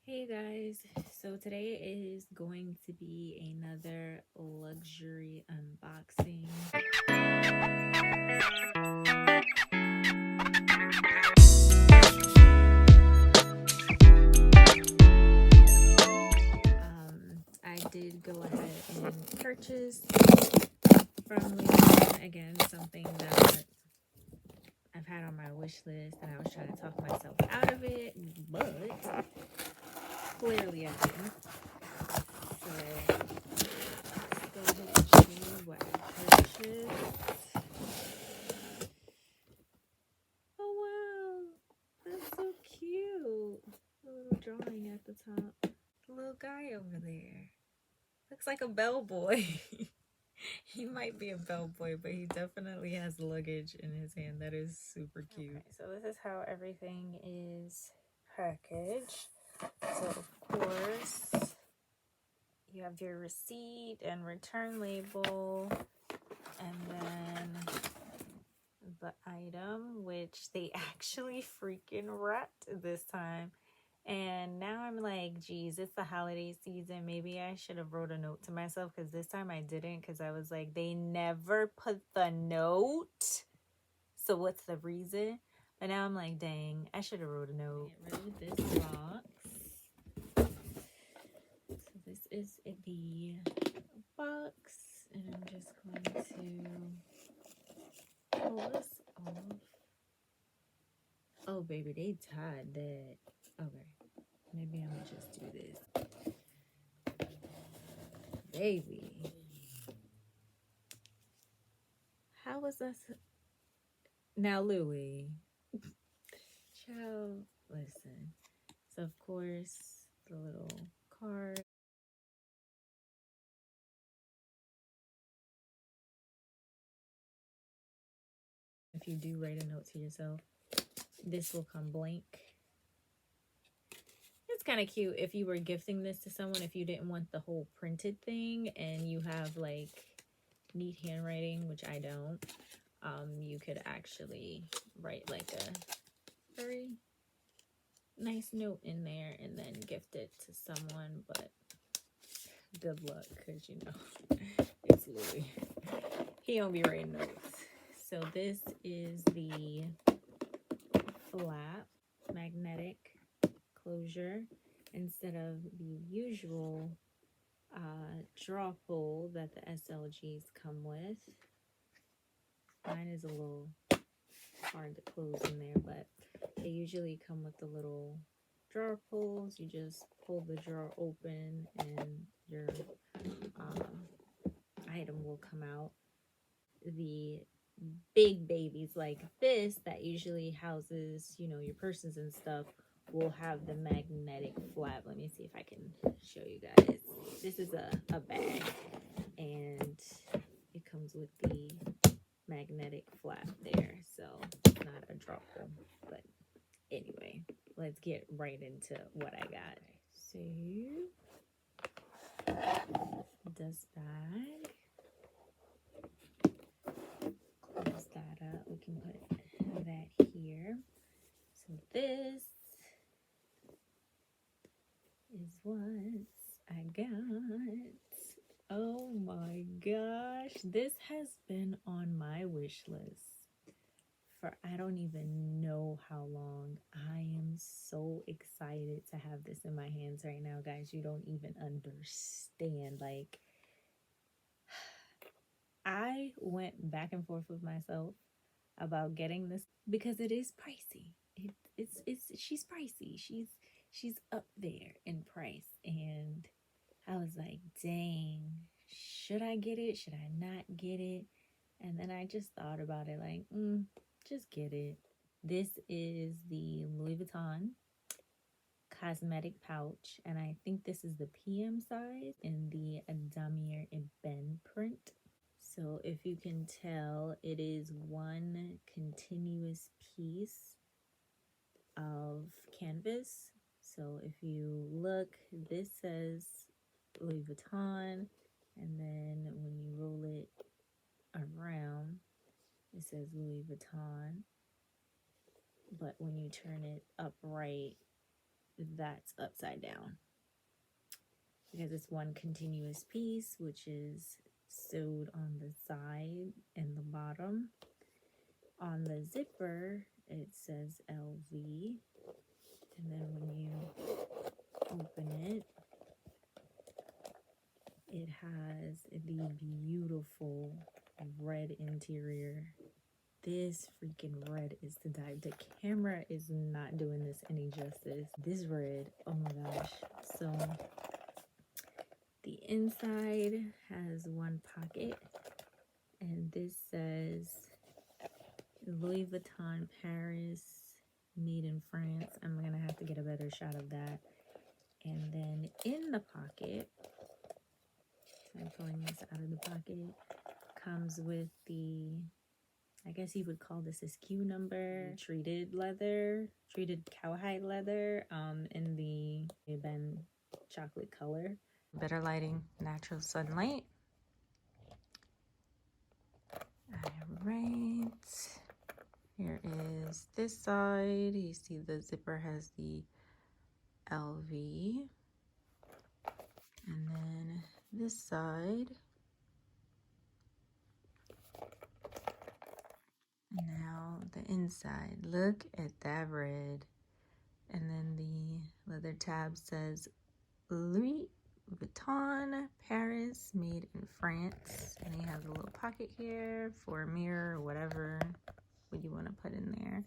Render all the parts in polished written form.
Hey guys, so today is going to be another luxury unboxing. I did go ahead and purchase from Vuitton, again, something that I've had on my wish list and I was trying to talk myself out of it, but clearly I didn't. So let's go ahead and show you what I purchased. Oh wow, that's so cute. A little drawing at the top. The little guy over there. Looks like a bellboy. He might be a bellboy, but he definitely has luggage in his hand. That is super cute. Okay, so this is how everything is packaged. So of course, you have your receipt and return label, and then the item, which they actually freaking wrapped this time. And now I'm like, geez, it's the holiday season. Maybe I should have wrote a note to myself, because this time I didn't, because I was like, they never put the note. So what's the reason? But now I'm like, dang, I should have wrote a note. Get rid of this box. So this is the box. And I'm just going to pull this off. Oh, baby, they tied that. Okay. Maybe I'm gonna just do this. Baby. How was that? Now, Louie. Child, listen. So, of course, the little card. If you do write a note to yourself, this will come blank. It's kind of cute if you were gifting this to someone, if you didn't want the whole printed thing and you have like neat handwriting, which I don't. You could actually write like a very nice note in there and then gift it to someone, but good luck, because you know it's Louis. He don't be writing notes. So this is the flap magnetic closure instead of the usual draw pull that the SLGs come with. Mine is a little hard to close in there, but they usually come with the little drawer pulls. You just pull the drawer open and your item will come out. The big babies like this that usually houses, you know, your purses and stuff will have the magnetic flap. Let me see if I can show you guys. This is a bag and it comes with the magnetic flap there, so it's not a drop pull. But anyway, let's get right into what I got. So dust bag, close that up. We can put that here. So this is what I got. Oh my gosh, this has been on my wish list for I don't even know how long. I am so excited to have this in my hands right now, guys. You don't even understand. Like, I went back and forth with myself about getting this because it is pricey. She's pricey. She's up there in price, and I was like, dang, should I get it? Should I not get it? And then I just thought about it like, just get it. This is the Louis Vuitton cosmetic pouch, and I think this is the PM size in the Damier Ebene print. So if you can tell, it is one continuous piece of canvas. So if you look, this says Louis Vuitton, and then when you roll it around, it says Louis Vuitton. But when you turn it upright, that's upside down, because it's one continuous piece, which is sewed on the side and the bottom. On the zipper, it says LV, and then when you open it, it has the beautiful red interior. This freaking red is to die. The camera is not doing this any justice. This red, oh my gosh. So the inside has one pocket, and this says Louis Vuitton Paris, made in France. I'm gonna have to get a better shot of that. And then in the pocket, so I'm pulling this out of the pocket, comes with the, I guess you would call this a SKU number, treated leather, treated cowhide leather, in the Ebene chocolate color. Better lighting, natural sunlight. All right. Here is this side. You see the zipper has the LV. And then this side. Now the inside. Look at that red. And then the leather tab says Louis Vuitton Paris, made in France. And he has a little pocket here for a mirror or whatever would you want to put in there.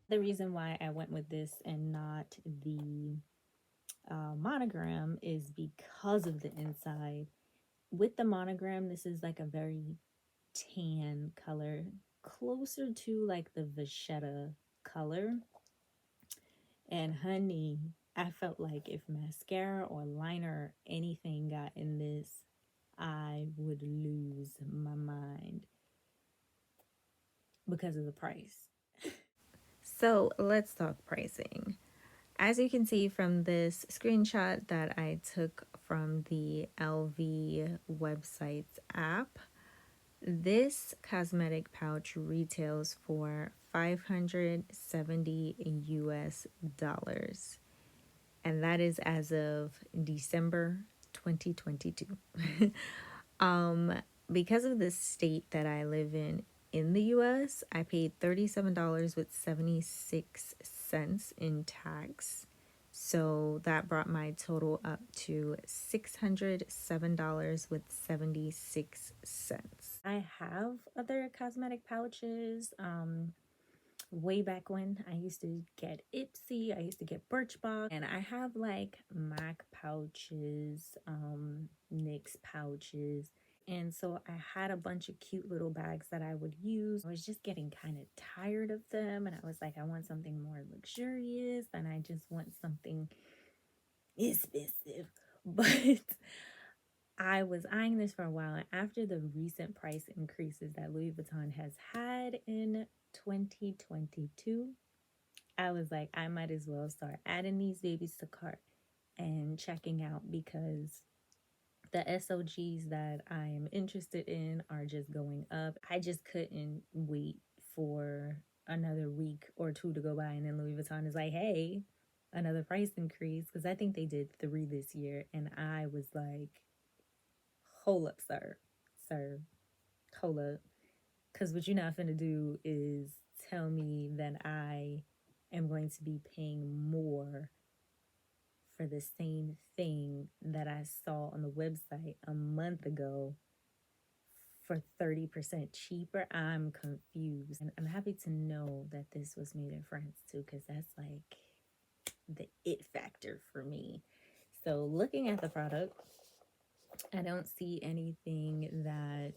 The reason why I went with this and not the monogram is because of the inside. With the monogram, this is like a very tan color, closer to like the Vachetta color. And honey, I felt like if mascara or liner or anything got in this, I would lose my mind because of the price. So let's talk pricing. As you can see from this screenshot that I took from the LV website's app, this cosmetic pouch retails for $570 US, and that is as of December 2022. Because of the state that I live in the US, I paid $37.76 in tax. So that brought my total up to $607.76. I have other cosmetic pouches. Way back when I used to get Ipsy, I used to get Birchbox, and I have like MAC pouches, NYX pouches. And so I had a bunch of cute little bags that I would use. I was just getting kind of tired of them, and I was like, I want something more luxurious, and I just want something expensive. But I was eyeing this for a while, and after the recent price increases that Louis Vuitton has had in 2022, I was like, I might as well start adding these babies to cart and checking out, because the SOGs that I'm interested in are just going up. I just couldn't wait for another week or two to go by, and then Louis Vuitton is like, hey, another price increase, because I think they did 3 this year, and I was like, hold up, sir, hold up, because what you're not finna do is tell me that I am going to be paying more for the same thing that I saw on the website a month ago for 30% cheaper. I'm confused. And I'm happy to know that this was made in France too, because that's like the it factor for me. So looking at the product, I don't see anything that,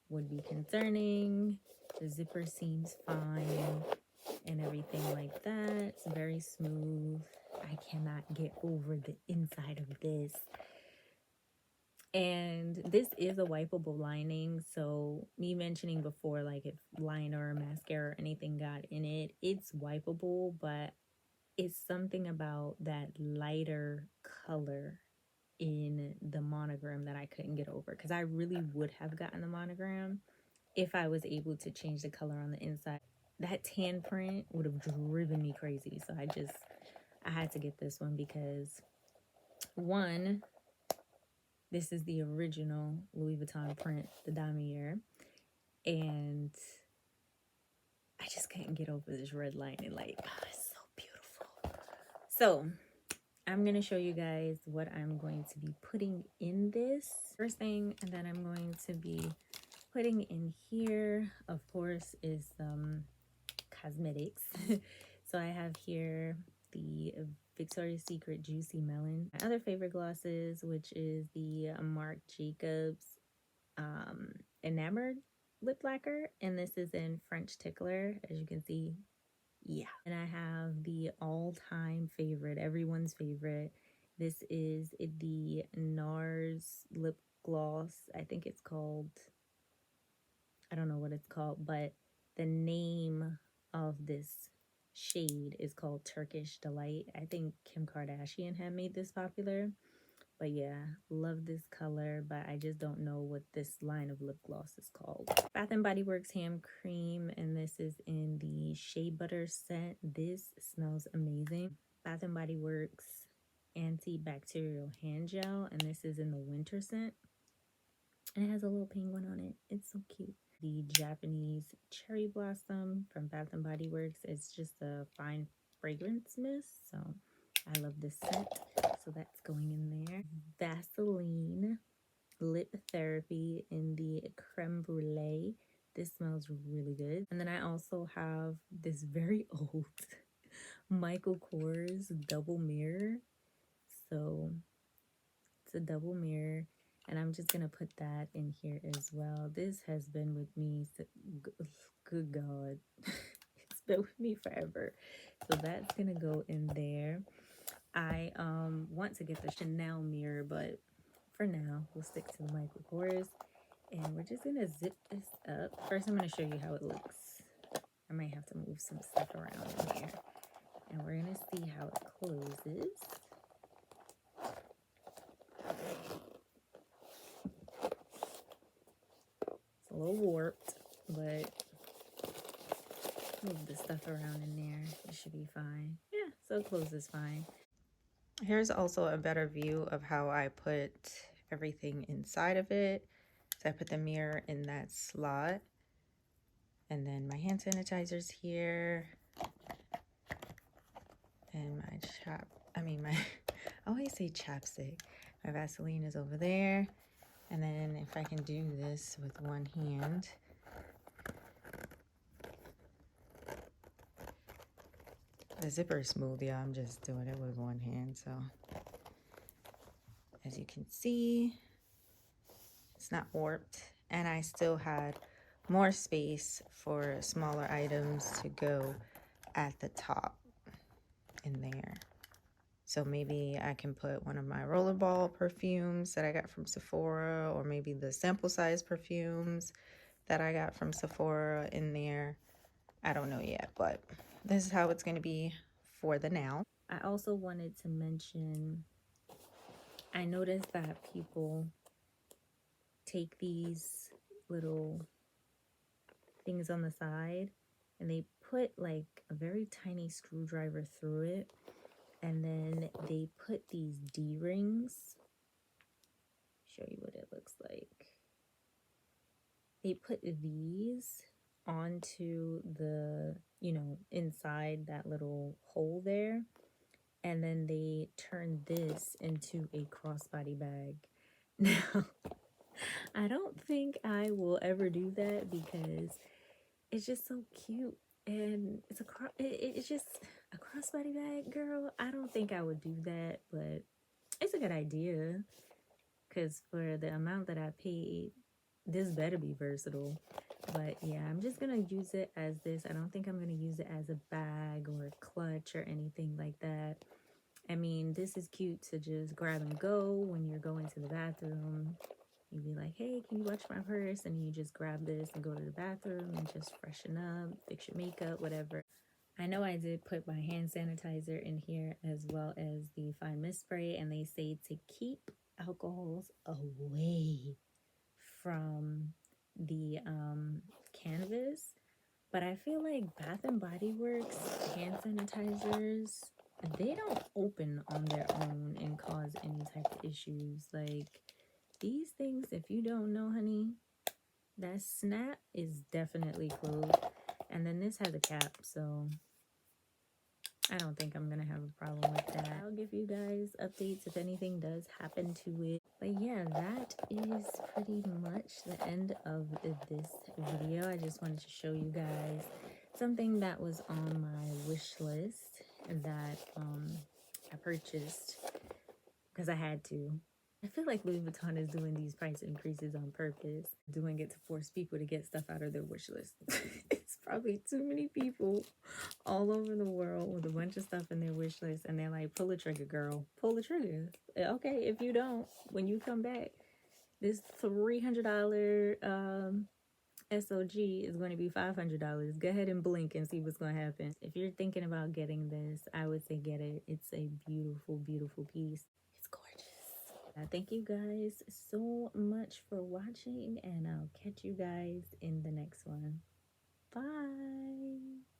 would be concerning. The zipper seems fine and everything like that. It's very smooth. I cannot get over the inside of this. And this is a wipeable lining, so me mentioning before, like if liner or mascara or anything got in it, it's wipeable, but it's something about that lighter color in the monogram that I couldn't get over, because I really would have gotten the monogram, if I was able to change the color on the inside. That tan print would have driven me crazy. So I had to get this one because, one, this is the original Louis Vuitton print, the Damier, and I just couldn't get over this red lining. Like, oh, it's so beautiful. So I'm going to show you guys what I'm going to be putting in this. First thing that I'm going to be putting in here, of course, is some cosmetics. So I have here the Victoria's Secret Juicy Melon. My other favorite glosses, which is the Marc Jacobs Enamored Lip Lacquer. And this is in French Tickler, as you can see. Yeah. And I have the all-time favorite, everyone's favorite. This is the NARS lip gloss. I think it's called, I don't know what it's called, but the name of this shade is called Turkish Delight. I think Kim Kardashian had made this popular. But yeah, love this color, but I just don't know what this line of lip gloss is called. Bath & Body Works Hand Cream, and this is in the Shea Butter scent. This smells amazing. Bath & Body Works Antibacterial Hand Gel, and this is in the Winter scent. And it has a little penguin on it. It's so cute. The Japanese Cherry Blossom from Bath & Body Works. It's just a fine fragrance mist, so I love this scent. So that's going in there. Vaseline Lip Therapy in the Creme Brulee. This smells really good. And then I also have this very old Michael Kors double mirror. So it's a double mirror. And I'm just going to put that in here as well. This has been with me, good God. It's been with me forever. So that's going to go in there. I want to get the Chanel mirror, but for now, we'll stick to the Michael Kors. And we're just going to zip this up. First, I'm going to show you how it looks. I might have to move some stuff around in here. And we're going to see how it closes. It's a little warped, but move the stuff around in there. It should be fine. Yeah, so it closes fine. Here's also a better view of how I put everything inside of it. So I put the mirror in that slot. And then my hand sanitizer's here. And my I always say chapstick. My Vaseline is over there. And then if I can do this with one hand. The zipper is smooth, yeah, I'm just doing it with one hand. So as you can see, it's not warped. And I still had more space for smaller items to go at the top in there. So maybe I can put one of my rollerball perfumes that I got from Sephora, or maybe the sample size perfumes that I got from Sephora in there. I don't know yet, but this is how it's going to be for the now. I also wanted to mention, I noticed that people take these little things on the side and they put like a very tiny screwdriver through it, and then they put these D-rings. Show you what it looks like. They put these onto the, inside that little hole there, and then they turn this into a crossbody bag. Now, I don't think I will ever do that because it's just so cute, and it's just a crossbody bag, girl. I don't think I would do that, but it's a good idea because for the amount that I paid, this better be versatile. But yeah, I'm just gonna use it as this. I don't think I'm gonna use it as a bag or a clutch or anything like that. I mean, this is cute to just grab and go when you're going to the bathroom. You'd be like, hey, can you watch my purse? And you just grab this and go to the bathroom and just freshen up, fix your makeup, whatever. I know I did put my hand sanitizer in here as well as the fine mist spray, and they say to keep alcohols away from the canvas, but I feel like Bath and Body Works hand sanitizers, they don't open on their own and cause any type of issues. Like these things, if you don't know, honey, that snap is definitely closed. And then this has a cap, so I don't think I'm gonna have a problem with that. I'll give you guys updates if anything does happen to it. But yeah, that is pretty much the end of this video. I just wanted to show you guys something that was on my wish list that I purchased because I had to. I feel like Louis Vuitton is doing these price increases on purpose, doing it to force people to get stuff out of their wish list. It's probably too many people all over the world with a bunch of stuff in their wish list, and they're like, pull the trigger, girl. Pull the trigger. Okay, if you don't, when you come back, this $300 SOG is going to be $500. Go ahead and blink and see what's going to happen. If you're thinking about getting this, I would say get it. It's a beautiful, beautiful piece. It's gorgeous. Thank you guys so much for watching, and I'll catch you guys in the next one. Bye.